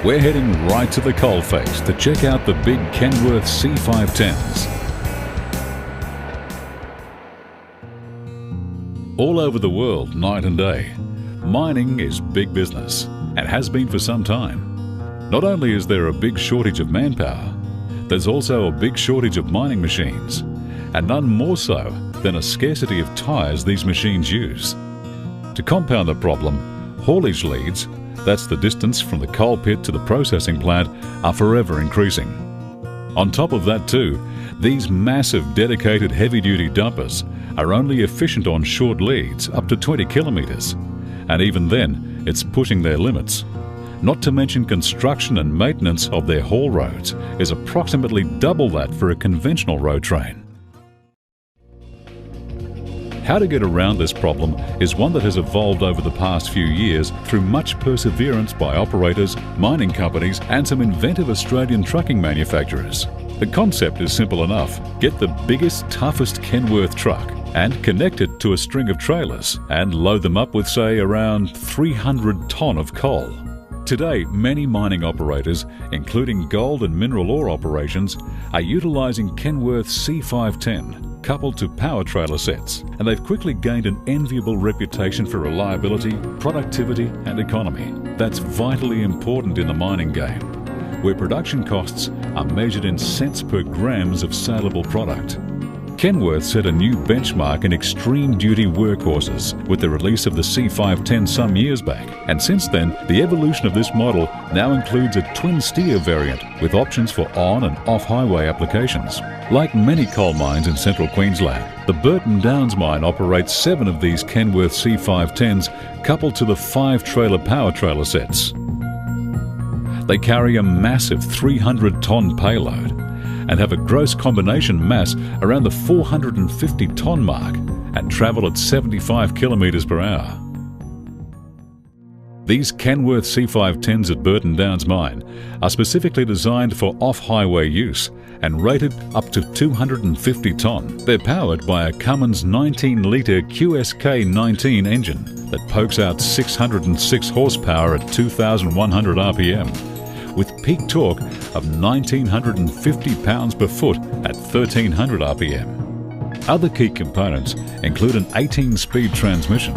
We're heading right to the coalface to check out the big Kenworth C510s. All over the world, night and day, mining is big business and has been for some time. Not only is there a big shortage of manpower, there's also a big shortage of mining machines, and none more so than a scarcity of tyres these machines use. To compound the problem, haulage leads, that's the distance from the coal pit to the processing plant, are forever increasing. On top of that too, these massive dedicated heavy-duty dumpers are only efficient on short leads up to 20 kilometres, and even then it's pushing their limits. Not to mention construction and maintenance of their haul roads is approximately double that for a conventional road train. How to get around this problem is one that has evolved over the past few years through much perseverance by operators, mining companies and some inventive Australian trucking manufacturers. The concept is simple enough. Get the biggest, toughest Kenworth truck and connect it to a string of trailers and load them up with, say, around 300 tonne of coal. Today, many mining operators, including gold and mineral ore operations, are utilising Kenworth C510 coupled to power trailer sets, and they've quickly gained an enviable reputation for reliability, productivity and economy. That's vitally important in the mining game, where production costs are measured in cents per grams of saleable product. Kenworth set a new benchmark in extreme duty workhorses with the release of the C510 some years back, and since then the evolution of this model now includes a twin steer variant with options for on and off highway applications. Like many coal mines in central Queensland, the Burton Downs mine operates 7 of these Kenworth C510s coupled to the 5 trailer power trailer sets. They carry a massive 300 tonne payload and have a gross combination mass around the 450 tonne mark and travel at 75 kilometres per hour. These Kenworth C510s at Burton Downs Mine are specifically designed for off-highway use and rated up to 250 tonne. They're powered by a Cummins 19-litre QSK19 engine that pokes out 606 horsepower at 2,100 RPM. with peak torque of 1,950 pounds per foot at 1,300 RPM. Other key components include an 18-speed transmission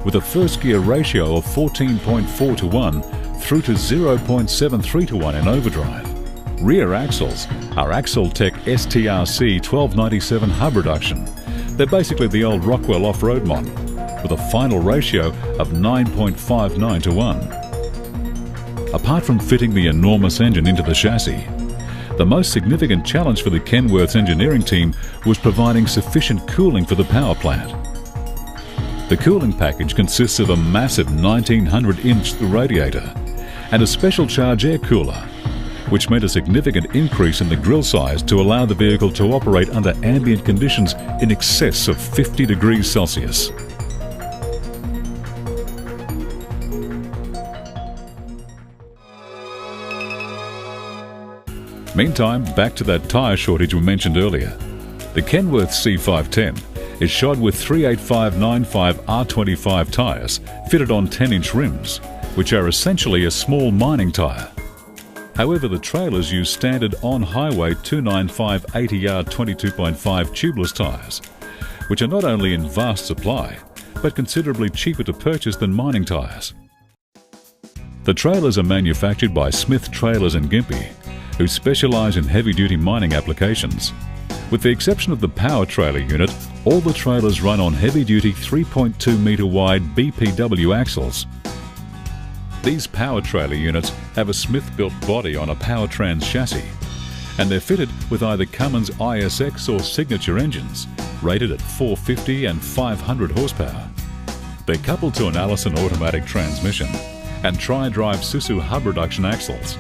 with a first gear ratio of 14.4 to 1 through to 0.73 to 1 in overdrive. Rear axles are Axletech STRC 1297 hub reduction. They're basically the old Rockwell off-road model with a final ratio of 9.59 to 1. Apart from fitting the enormous engine into the chassis, the most significant challenge for the Kenworth's engineering team was providing sufficient cooling for the power plant. The cooling package consists of a massive 1900-inch radiator and a special charge air cooler, which meant a significant increase in the grille size to allow the vehicle to operate under ambient conditions in excess of 50 degrees Celsius. Meantime, back to that tyre shortage we mentioned earlier. The Kenworth C510 is shod with 385/95 R25 tyres fitted on 10-inch rims, which are essentially a small mining tyre. However, the trailers use standard on-highway 295 80-yard 22.5 tubeless tyres, which are not only in vast supply, but considerably cheaper to purchase than mining tyres. The trailers are manufactured by Smith Trailers in Gympie, who specialise in heavy-duty mining applications. With the exception of the power trailer unit, all the trailers run on heavy-duty 3.2 metre wide BPW axles. These power trailer units have a Smith-built body on a Powertrans chassis, and they're fitted with either Cummins ISX or Signature engines, rated at 450 and 500 horsepower. They're coupled to an Allison automatic transmission and tri-drive Suzu hub reduction axles.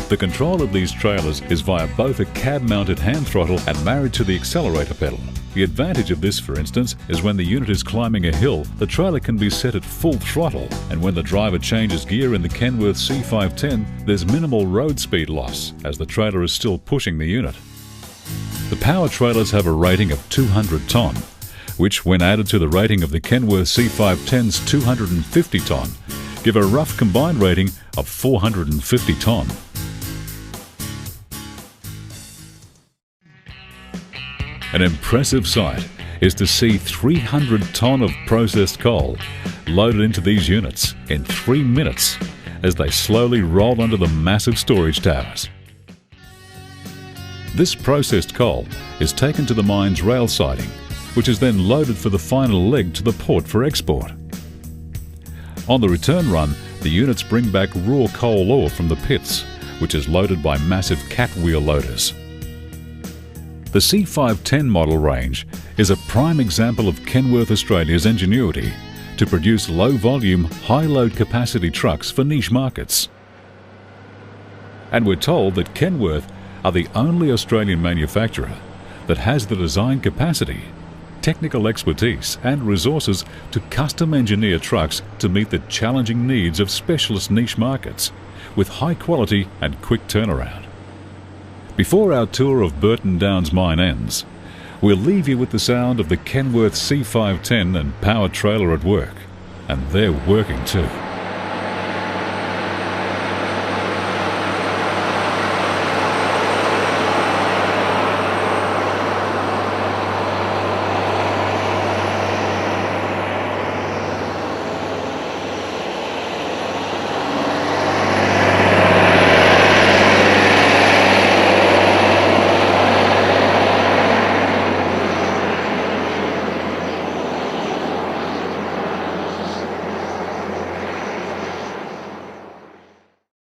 The control of these trailers is via both a cab-mounted hand throttle and married to the accelerator pedal. The advantage of this, for instance, is when the unit is climbing a hill, the trailer can be set at full throttle, and when the driver changes gear in the Kenworth C510, there's minimal road speed loss, as the trailer is still pushing the unit. The power trailers have a rating of 200 tonne, which, when added to the rating of the Kenworth C510's 250 tonne, give a rough combined rating of 450 tonne. An impressive sight is to see 300 tonne of processed coal loaded into these units in 3 minutes as they slowly roll under the massive storage towers. This processed coal is taken to the mine's rail siding, which is then loaded for the final leg to the port for export. On the return run, the units bring back raw coal ore from the pits, which is loaded by massive catwheel loaders. The C510 model range is a prime example of Kenworth Australia's ingenuity to produce low-volume, high-load capacity trucks for niche markets. And we're told that Kenworth are the only Australian manufacturer that has the design capacity, technical expertise and resources to custom engineer trucks to meet the challenging needs of specialist niche markets with high quality and quick turnaround. Before our tour of Burton Downs mine ends, we'll leave you with the sound of the Kenworth C510 and power trailer at work, and they're working too.